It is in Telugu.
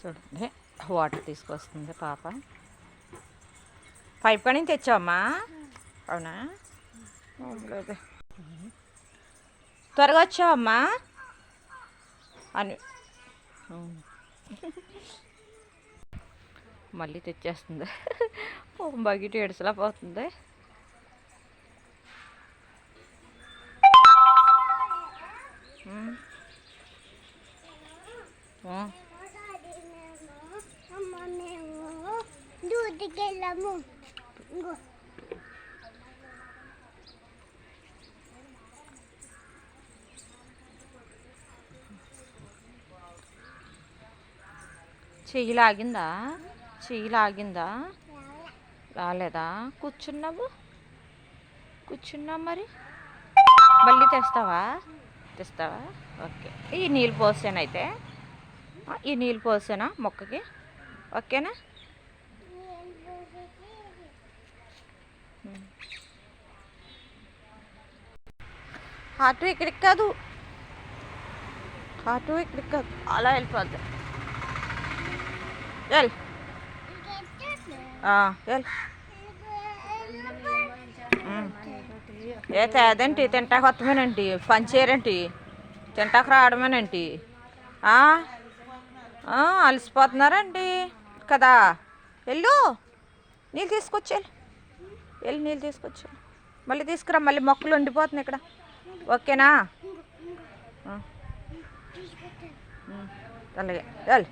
చూడండి వాటర్ తీసుకొస్తుంది పాప. పైప్ కాడి నుంచి తెచ్చావమ్మా? అవునా? లేదు, త్వరగా వచ్చావమ్మా అని మళ్ళీ తెచ్చేస్తుంది. బకెట్ ఏడుసలా పోతుంది. చెయ్యి లాగిందా? చెయ్యి లాగిందా? రాలేదా? కూర్చున్నావు మరి మళ్ళీ తెస్తావా? ఓకే. ఈ నీళ్ళు పోసాను అయితే, ఈ నీళ్ళు పోసానా మొక్కకి? ఓకేనా? అటు ఇక్కడికి కాదు, అలా వెళ్ళిపోద్ది. వెల్ ఏ తేదేంటి? తింటాక వస్తామేనంటి, పని చేయరేంటి? తింటాక రావడమేనంటి? అలసిపోతున్నారండి కదా. వెళ్ళు, నీళ్ళు తీసుకొచ్చేయాలి. నీళ్ళు తీసుకొచ్చా, మళ్ళీ తీసుకురా. మళ్ళీ మొక్కలు వండిపోతున్నాయి ఇక్కడ. ఓకేనా? అలాగే వెళ్ళు.